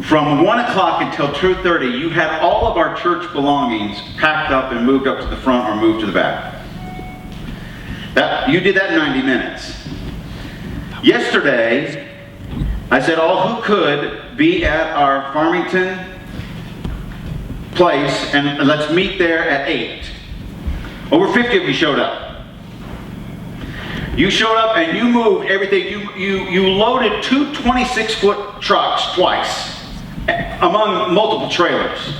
from 1 o'clock until 2:30, you had all of our church belongings packed up and moved up to the front or moved to the back. You did that in 90 minutes. Yesterday, I said all who could be at our Farmington place, and let's meet there at 8. Over 50 of you showed up. You showed up and you moved everything. You loaded two 26-foot trucks twice among multiple trailers.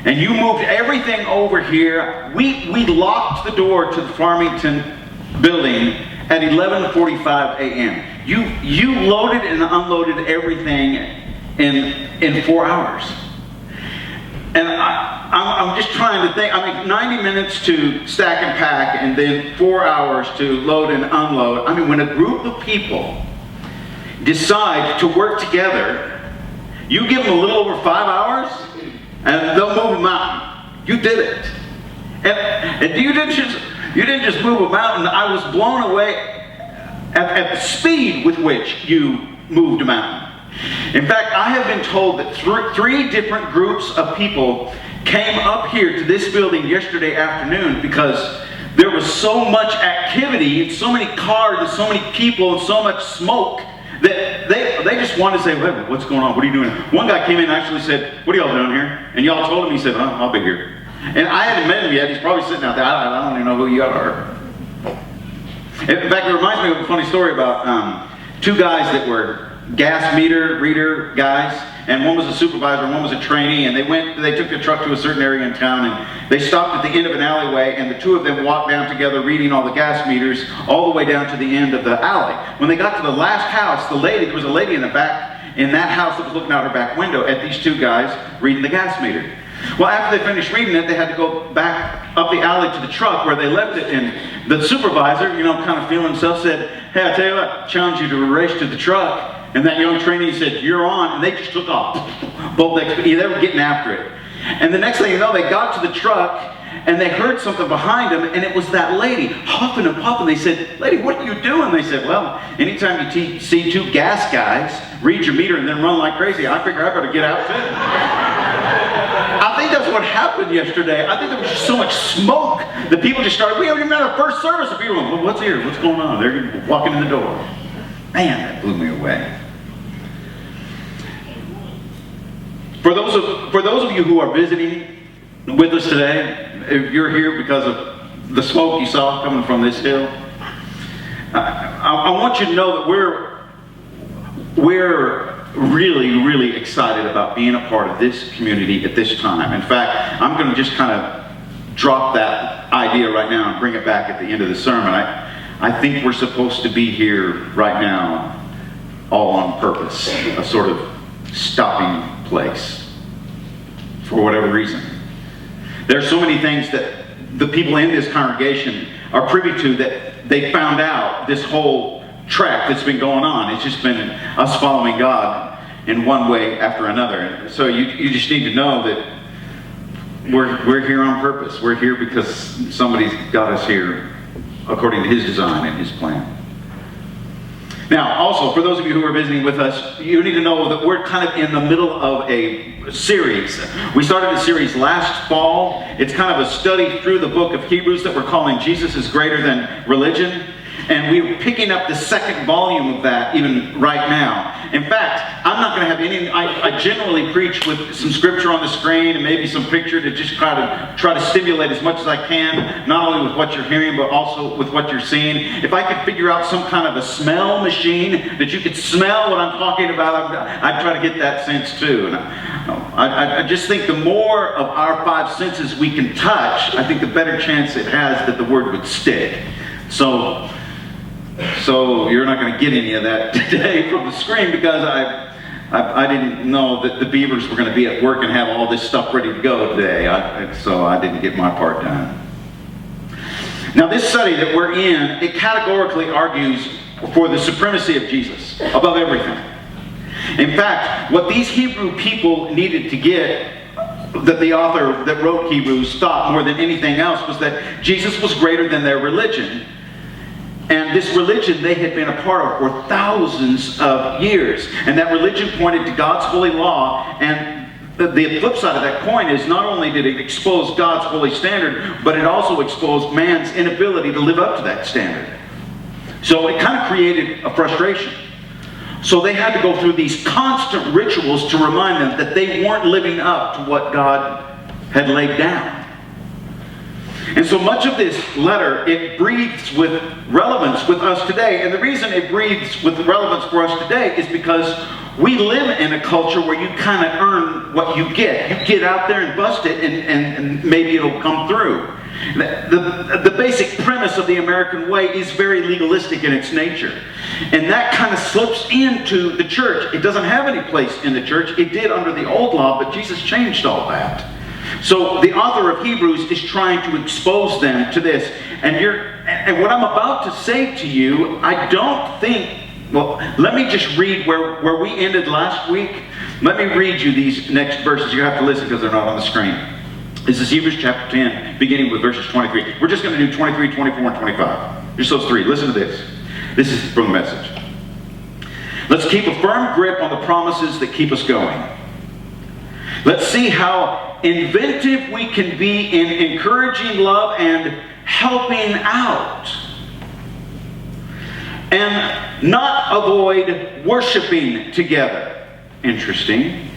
And you moved everything over here. We locked the door to the Farmington building at 11:45 a.m. You loaded and unloaded everything in 4 hours. And I'm just trying to think. 90 minutes to stack and pack, and then 4 hours to load and unload. When a group of people decide to work together, you give them a little over 5 hours, and they'll move a mountain. You did it. And you didn't just move a mountain. I was blown away at the speed with which you moved a mountain. In fact, I have been told that three different groups of people came up here to this building yesterday afternoon because there was so much activity and so many cars and so many people and so much smoke that they just wanted to say, "Wait, what's going on? What are you doing?" One guy came in and actually said, "What are y'all doing here?" And y'all told him. He said, "I'll be here." And I haven't met him yet. He's probably sitting out there. I don't even know who you are. In fact, it reminds me of a funny story about two guys that were gas meter reader guys, and one was a supervisor and one was a trainee, and they took the truck to a certain area in town, and they stopped at the end of an alleyway, and the two of them walked down together reading all the gas meters all the way down to the end of the alley. When they got to the last house, there was a lady in the back in that house that was looking out her back window at these two guys reading the gas meter. Well, after they finished reading it, they had to go back up the alley to the truck where they left it, and the supervisor, kind of feeling himself, said, "Hey, I tell you what, I challenge you to a race to the truck." And that young trainee said, "You're on," and they just took off. They were getting after it. And the next thing you know, they got to the truck, and they heard something behind them, and it was that lady, huffing and puffing. They said, "Lady, what are you doing?" They said, "Well, anytime you see two gas guys read your meter and then run like crazy, I figure I better get out too." I think that's what happened yesterday. I think there was just so much smoke that people just started, "We haven't even had our first service." And people were like, "Well, what's here? What's going on?" They're walking in the door. Man, that blew me away. For those of you who are visiting with us today, if you're here because of the smoke you saw coming from this hill, I want you to know that we're really, really excited about being a part of this community at this time. In fact, I'm going to just kind of drop that idea right now and bring it back at the end of the sermon. I think we're supposed to be here right now all on purpose, a sort of stopping place for whatever reason. There's so many things that the people in this congregation are privy to that they found out this whole track that's been going on. It's just been us following God in one way after another. And so you just need to know that we're here on purpose. We're here because somebody's got us here according to His design and His plan. Now, also, for those of you who are visiting with us, you need to know that we're kind of in the middle of a series. We started a series last fall. It's kind of a study through the book of Hebrews that we're calling Jesus is Greater Than Religion. And we're picking up the second volume of that even right now. In fact, I'm not going to have any, I generally preach with some scripture on the screen and maybe some picture to just try to stimulate as much as I can, not only with what you're hearing, but also with what you're seeing. If I could figure out some kind of a smell machine that you could smell what I'm talking about, I'd try to get that sense too. And I just think the more of our five senses we can touch, I think the better chance it has that the word would stick. So you're not going to get any of that today from the screen because I didn't know that the Beavers were going to be at work and have all this stuff ready to go today. So I didn't get my part done. Now this study that we're in, it categorically argues for the supremacy of Jesus above everything. In fact, what these Hebrew people needed to get, that the author that wrote Hebrews thought more than anything else, was that Jesus was greater than their religion. And this religion they had been a part of for thousands of years. And that religion pointed to God's holy law. And the flip side of that coin is not only did it expose God's holy standard, but it also exposed man's inability to live up to that standard. So it kind of created a frustration. So they had to go through these constant rituals to remind them that they weren't living up to what God had laid down. And so much of this letter, it breathes with relevance with us today. And the reason it breathes with relevance for us today is because we live in a culture where you kind of earn what you get. You get out there and bust it, and maybe it'll come through. The basic premise of the American way is very legalistic in its nature. And that kind of slips into the church. It doesn't have any place in the church. It did under the old law, but Jesus changed all that. So the author of Hebrews is trying to expose them to this. And what I'm about to say to you, I don't think... Well, let me just read where we ended last week. Let me read you these next verses. You have to listen because they're not on the screen. This is Hebrews chapter 10, beginning with verses 23. We're just going to do 23, 24, and 25. Just those three. Listen to this. This is from the Message. Let's keep a firm grip on the promises that keep us going. Let's see how inventive we can be in encouraging love and helping out. And not avoid worshiping together. Interesting.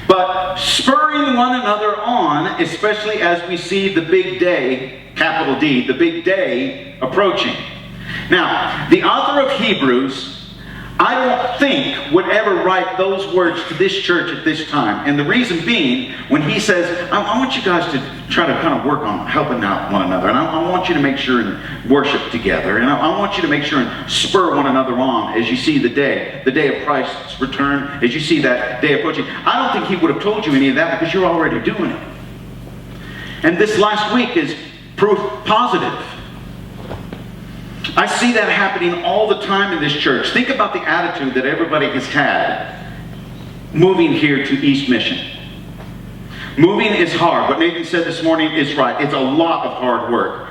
But spurring one another on, especially as we see the big day, capital D, the big day approaching. Now, the author of Hebrews, I don't think would ever write those words to this church at this time. And the reason being, when he says, I want you guys to try to kind of work on helping out one another. And I want you to make sure and worship together. And I want you to make sure and spur one another on as you see the day of Christ's return, as you see that day approaching. I don't think he would have told you any of that because you're already doing it. And this last week is proof positive. I see that happening all the time in this church. Think about the attitude that everybody has had moving here to East Mission. Moving is hard. What Nathan said this morning is right. It's a lot of hard work.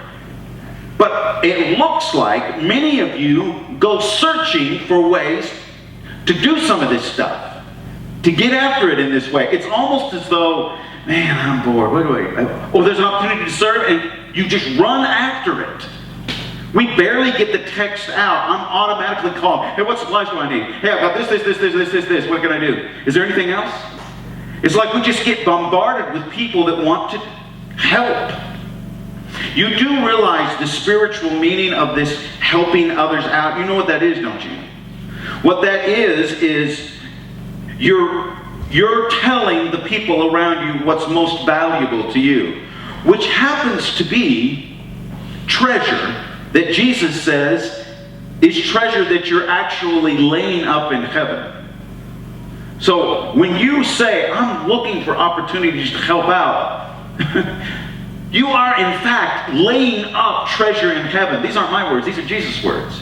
But it looks like many of you go searching for ways to do some of this stuff, to get after it in this way. It's almost as though, man, I'm bored. Or there's an opportunity to serve, and you just run after it. We barely get the text out. I'm automatically called. Hey, what supplies do I need? Hey, I've got this. What can I do? Is there anything else? It's like we just get bombarded with people that want to help. You do realize the spiritual meaning of this helping others out. You know what that is, don't you? What that is you're telling the people around you what's most valuable to you, which happens to be treasure that Jesus says is treasure that you're actually laying up in heaven. So when you say, I'm looking for opportunities to help out, you are in fact laying up treasure in heaven. These aren't my words, these are Jesus' words.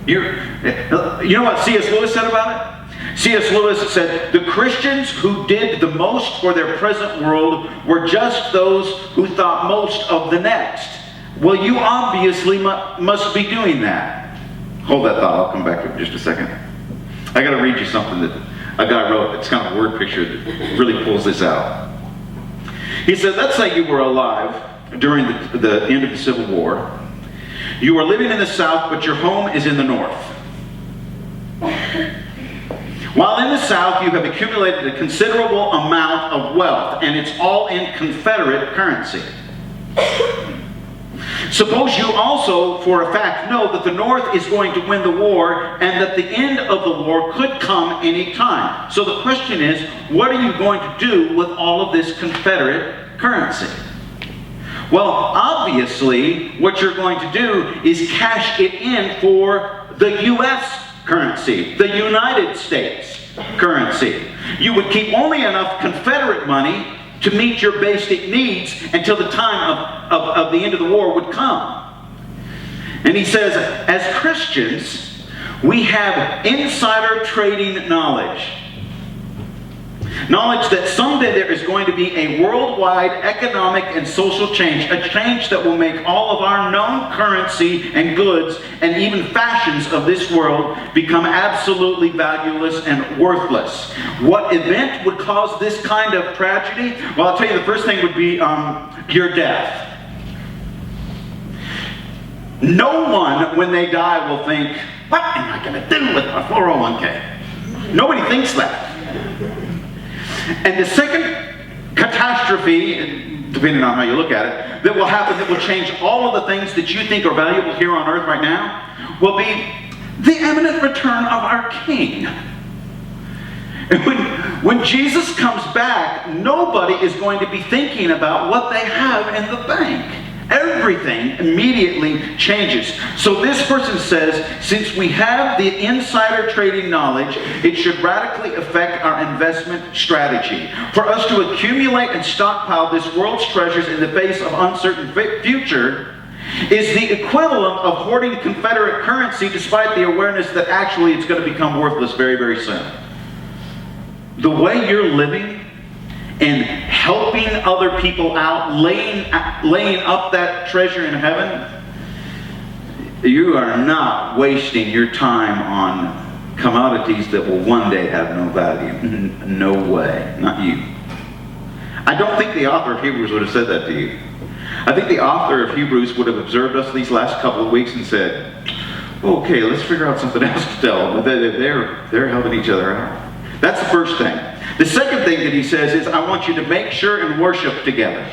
You know what C.S. Lewis said about it? C.S. Lewis said, the Christians who did the most for their present world were just those who thought most of the next. Well, you obviously must be doing that. Hold that thought. I'll come back to it in just a second. I got to read you something that a guy wrote. It's kind of a word picture that really pulls this out. He said, let's say you were alive during the end of the Civil War. You are living in the South, but your home is in the North. While in the South, you have accumulated a considerable amount of wealth, and it's all in Confederate currency. Suppose you also, for a fact, know that the North is going to win the war and that the end of the war could come any time. So the question is, what are you going to do with all of this Confederate currency? Well, obviously, what you're going to do is cash it in for the U.S. currency, the United States currency. You would keep only enough Confederate money to meet your basic needs until the time of the end of the war would come. And he says, as Christians, we have insider trading knowledge. Knowledge that someday there is going to be a worldwide economic and social change, a change that will make all of our known currency and goods and even fashions of this world become absolutely valueless and worthless. What event would cause this kind of tragedy? Well, I'll tell you, the first thing would be your death. No one, when they die, will think, what am I going to do with my 401k? Nobody thinks that. And the second catastrophe, depending on how you look at it, that will happen, that will change all of the things that you think are valuable here on earth right now, will be the imminent return of our King. And when Jesus comes back, nobody is going to be thinking about what they have in the bank. Everything immediately changes. So this person says, since we have the insider trading knowledge, it should radically affect our investment strategy. For us to accumulate and stockpile this world's treasures in the face of uncertain future is the equivalent of hoarding Confederate currency despite the awareness that actually it's going to become worthless very, very soon. The way you're living and helping other people out, laying up that treasure in heaven, you are not wasting your time on commodities that will one day have no value. No way. Not you. I don't think the author of Hebrews would have said that to you. I think the author of Hebrews would have observed us these last couple of weeks and said, okay, let's figure out something else to tell. They're helping each other out. That's the first thing. The second thing that he says is, I want you to make sure and worship together.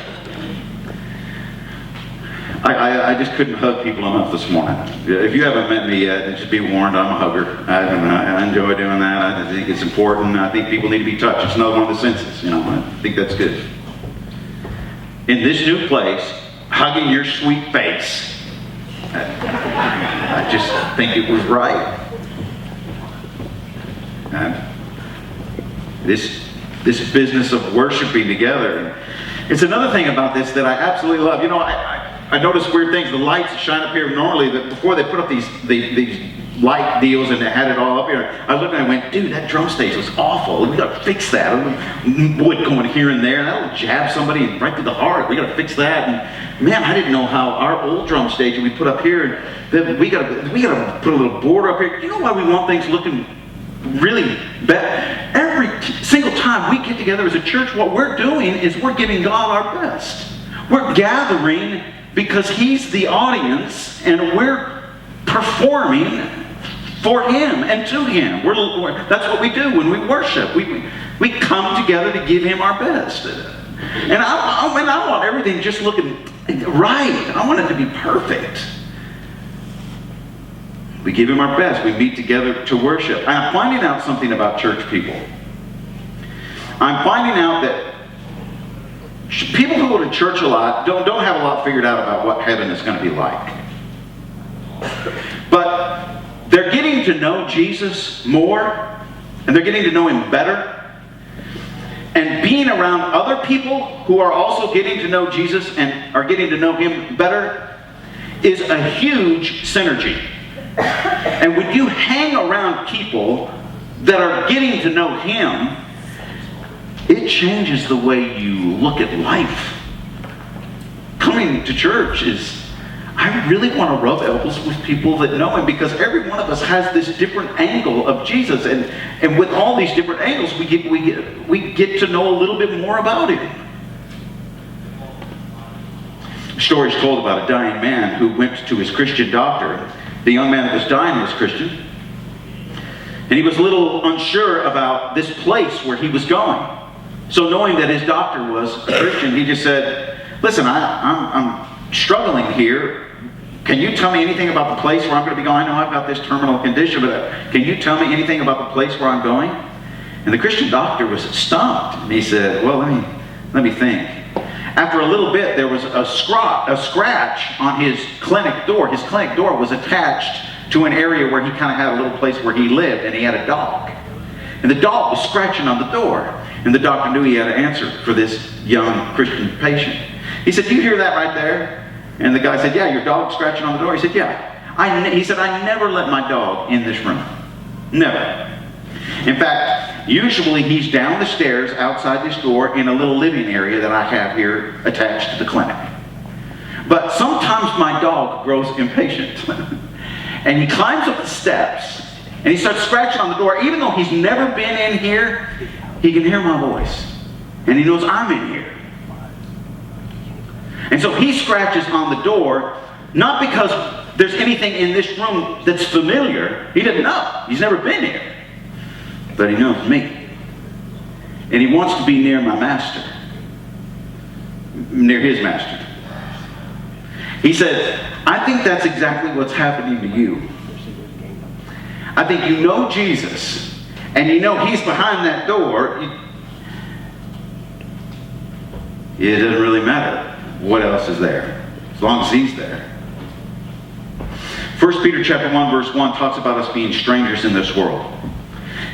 I just couldn't hug people enough this morning. If you haven't met me yet, just be warned, I'm a hugger. I enjoy doing that. I think it's important. I think people need to be touched. It's another one of the senses. I think that's good. In this new place, hugging your sweet face, I just think it was right. This business of worshiping together. It's another thing about this that I absolutely love. I noticed weird things. The lights that shine up here normally, that before they put up these light deals and they had it all up here, I looked and I went, dude, that drum stage was awful. We got to fix that. Wood going here and there. That'll jab somebody right through the heart. We got to fix that. And man, I didn't know how our old drum stage that we put up here, that we got to put a little border up here. You know why we want things looking really bad? Every single time we get together as a church, what we're doing is we're giving God our best. We're gathering because He's the audience, and we're performing for Him and to Him. That's what we do when we worship. We come together to give Him our best. And I want everything just looking right. I want it to be perfect. We give Him our best. We meet together to worship. I'm finding out something about church people. I'm finding out that people who go to church a lot don't have a lot figured out about what heaven is going to be like. But they're getting to know Jesus more, and they're getting to know Him better. And being around other people who are also getting to know Jesus and are getting to know Him better is a huge synergy. And when you hang around people that are getting to know Him, it changes the way you look at life. Coming to church is, I really want to rub elbows with people that know Him, because every one of us has this different angle of Jesus, and with all these different angles, we get to know a little bit more about Him. A story is told about a dying man who went to his Christian doctor. The young man that was dying was Christian, and he was a little unsure about this place where he was going. So knowing that his doctor was a Christian, he just said, listen, I'm struggling here. Can you tell me anything about the place where I'm going to be going? I know I've got this terminal condition, but can you tell me anything about the place where I'm going? And the Christian doctor was stumped. And he said, well, let me think. After a little bit, there was a scratch on his clinic door. His clinic door was attached to an area where he kind of had a little place where he lived, and he had a dog. And the dog was scratching on the door. And the doctor knew he had an answer for this young Christian patient. He said, do you hear that right there? And the guy said, yeah, your dog's scratching on the door. He said, yeah. He said, I never let my dog in this room. Never. In fact, Usually he's down the stairs outside this door in a little living area that I have here attached to the clinic. But sometimes my dog grows impatient. And he climbs up the steps and he starts scratching on the door. Even though he's never been in here, he can hear my voice. And he knows I'm in here. And so he scratches on the door, not because there's anything in this room that's familiar. He doesn't know. He's never been here. But he knows me. And he wants to be near my master. Near his master. He said, I think that's exactly what's happening to you. I think you know Jesus, and you know he's behind that door. It doesn't really matter what else is there, as long as he's there. 1 Peter chapter 1 verse 1 talks about us being strangers in this world.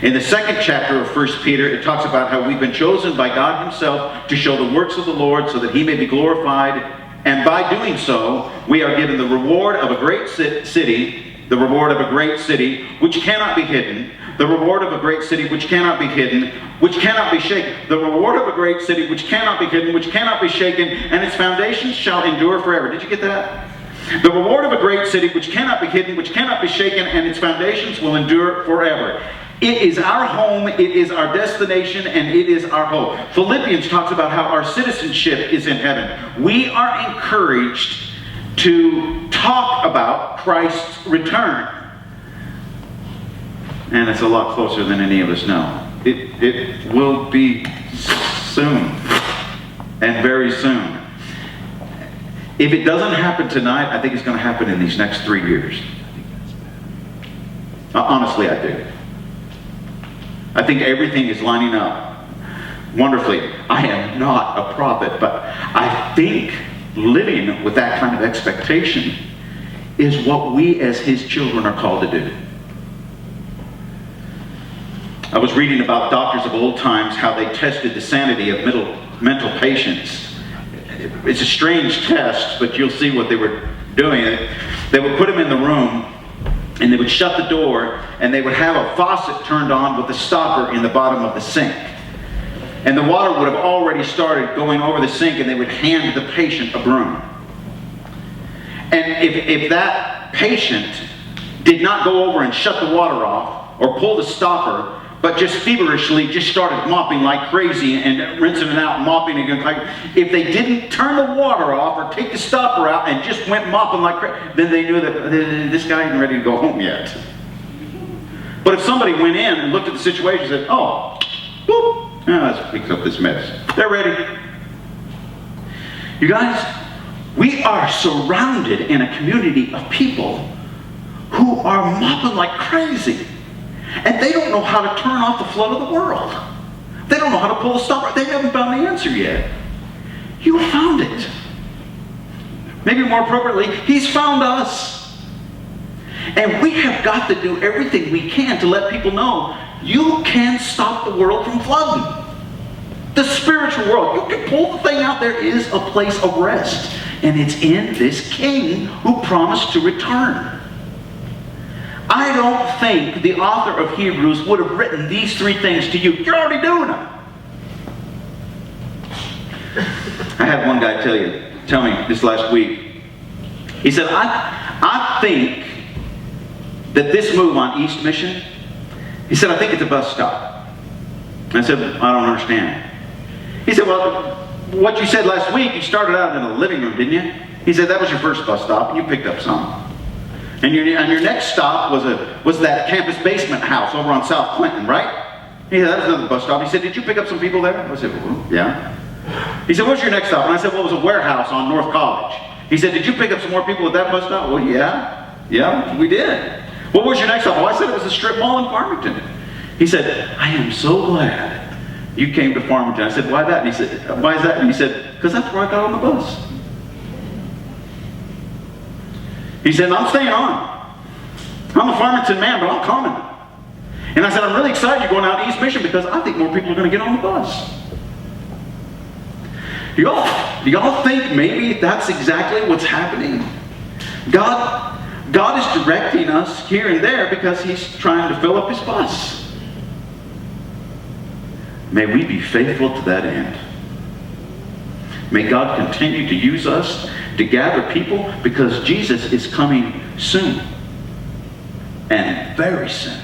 In the second chapter of 1 Peter, it talks about how we've been chosen by God himself to show the works of the Lord so that he may be glorified. And by doing so, we are given the reward of a great city, the reward of a great city which cannot be hidden, the reward of a great city which cannot be hidden, which cannot be shaken. The reward of a great city which cannot be hidden, which cannot be shaken, and its foundations shall endure forever. Did you get that? The reward of a great city which cannot be hidden, which cannot be shaken, and its foundations will endure forever. It is our home, it is our destination, and it is our hope. Philippians talks about how our citizenship is in heaven. We are encouraged to talk about Christ's return. And it's a lot closer than any of us know. It will be soon, and very soon. If it doesn't happen tonight, I think it's going to happen in these next 3 years. Honestly, I do. I think everything is lining up wonderfully. I am not a prophet, but I think living with that kind of expectation is what we as his children are called to do. I was reading about doctors of old times, how they tested the sanity of mental patients. It's a strange test, but you'll see what they were doing. They would put them in the room, and they would shut the door, and they would have a faucet turned on with a stopper in the bottom of the sink. And the water would have already started going over the sink, and they would hand the patient a broom. And if that patient did not go over and shut the water off, or pull the stopper, but just feverishly just started mopping like crazy and rinsing it out, mopping again. If they didn't turn the water off or take the stopper out and just went mopping like crazy, then they knew that this guy isn't ready to go home yet. But if somebody went in and looked at the situation and said, oh, whoop, let's fix up this mess. They're ready. You guys, we are surrounded in a community of people who are mopping like crazy. And they don't know how to turn off the flood of the world. They don't know how to pull the stopper. They haven't found the answer yet. You found it. Maybe more appropriately, he's found us. And we have got to do everything we can to let people know you can stop the world from flooding. The spiritual world, you can pull the thing out. There is a place of rest. And it's in this King who promised to return. I don't think the author of Hebrews would have written these 3 things to you. You're already doing them. I had one guy tell me this last week. He said, I think that this move on East Mission, he said, I think it's a bus stop. I said, I don't understand. He said, well, what you said last week, you started out in a living room, didn't you? He said, that was your first bus stop, and you picked up some. And your next stop was that campus basement house over on South Clinton, right? He said, that was another bus stop. He said, did you pick up some people there? I said, well, yeah. He said, what's your next stop? And I said, well, it was a warehouse on North College. He said, did you pick up some more people at that bus stop? Well, yeah, we did. What was your next stop? Well, I said it was a strip mall in Farmington. He said, I am so glad you came to Farmington. I said, why that? And he said, why is that? And he said, because that's where I got on the bus. He said, I'm staying on. I'm a Farmington man, but I'm coming. And I said, I'm really excited you're going out to East Mission because I think more people are going to get on the bus. Do y'all think maybe that's exactly what's happening? God is directing us here and there because he's trying to fill up his bus. May we be faithful to that end. May God continue to use us to gather people, because Jesus is coming soon. And very soon.